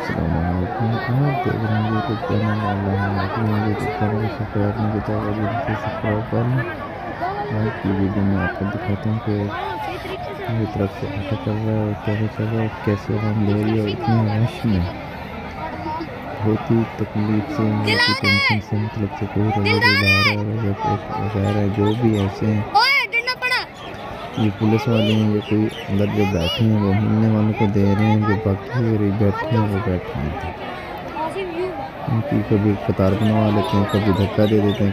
आप देख रहे हैं यूट्यूब चैनल यूट्यूब चैनल को सब्सक्राइब नहीं किया तो जल्दी से सब्सक्राइब कर लें। आज की वीडियो में आपको दिखाता हूँ कि मेरी तरफ से आटा चल रहा है और कैसे चल रहा है, कैसे हम ले रही है। इतने रश में बहुत ही तकलीफ से, बहुत ही टेंशन से, मतलब से कोई रोज़ेदार वगैरह जो भी ऐसे हैं, ये पुलिस वाले हैं, ये कोई अंदर जो बैठे हैं वो मिलने वालों को दे रहे हैं, जो बाकी बैठे हैं वो बैठे हैं। उनकी कभी कतार बनवा लेते हैं, कभी धक्का दे देते हैं,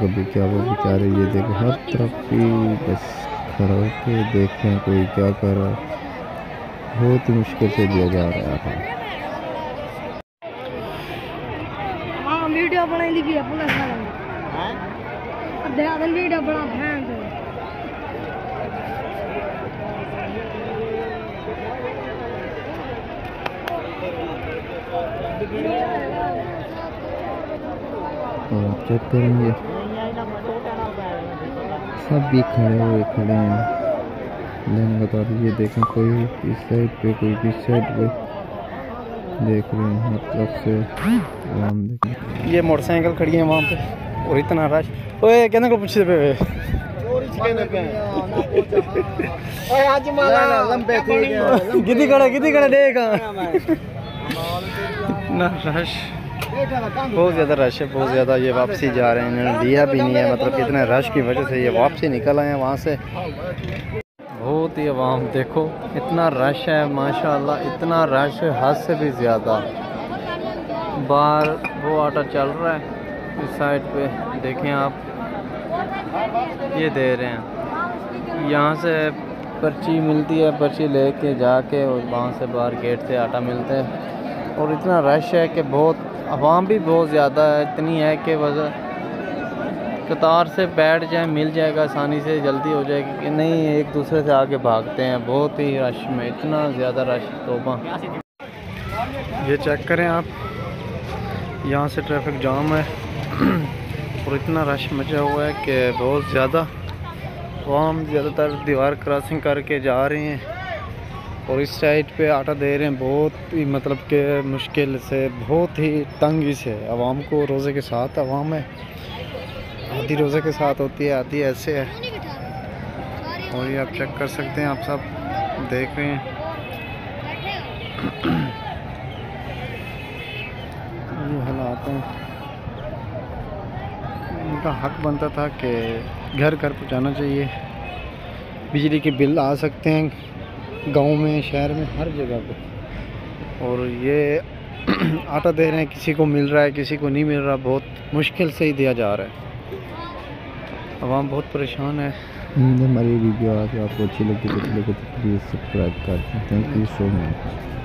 कभी क्या वो बेचारे ये देखो हर तरफ ही बस खड़ा होकर देख रहे हैं कोई क्या कर रहा है। बहुत ही मुश्किल से दिया जा रहा है। वीडियो बनाई ली है पुलिस वाले हैं, वीडियो बना भैन दो चेक करेंगे सब भी खड़े हैं लेने का। तो ये देखें कोई इस साइड पे कोई इस साइड पे देख रहे हैं, हर तरफ से आवाम देखें। ये मोटरसाइकिल खड़ी है वहाँ पे और इतना रश। ओए कहने को पूछते पे गिद्दी खड़े देखा इतना रश, बहुत ज़्यादा रश है, बहुत ज़्यादा। ये वापसी जा रहे हैं, इन्होंने लिया भी नहीं है, मतलब इतने रश की वजह से ये वापसी निकल आए हैं वहाँ से। बहुत ही आवाम देखो इतना रश है माशाल्लाह, इतना रश है हद से भी ज़्यादा। बाहर वो आटा चल रहा है इस साइड पे देखें आप, ये दे रहे हैं। यहाँ से पर्ची मिलती है, पर्ची लेके जाके और वहाँ से बाहर गेट से आटा मिलता है। और इतना रश है कि बहुत आवाम भी बहुत ज़्यादा है, इतनी है कि वजह कतार से बैठ जाए मिल जाएगा आसानी से, जल्दी हो जाएगी कि नहीं, एक दूसरे से आगे भागते हैं। बहुत ही रश में, इतना ज़्यादा रश तौबा। ये चेक करें आप, यहाँ से ट्रैफिक जाम है और इतना रश मचा हुआ है कि बहुत ज़्यादा आवाम ज़्यादातर दीवार क्रॉसिंग करके जा रहे हैं और इस साइड पे आटा दे रहे हैं। बहुत ही मतलब कि मुश्किल से, बहुत ही तंगी से आवाम को, रोज़े के साथ आवाम है, आधी रोज़े के साथ होती है, आधी ऐसे है। और ये आप चेक कर सकते हैं, आप सब देख रहे हैं। ये हालात हैं, इनका हक बनता था कि घर घर पहुँचाना चाहिए। बिजली के बिल आ सकते हैं गांव में, शहर में, हर जगह पे। और ये आटा दे रहे हैं, किसी को मिल रहा है, किसी को नहीं मिल रहा, बहुत मुश्किल से ही दिया जा रहा है। आवाम बहुत परेशान है। हमारी वीडियो आज आपको अच्छी लगी तो प्लीज़ सब्सक्राइब कर दें। Thank you so much.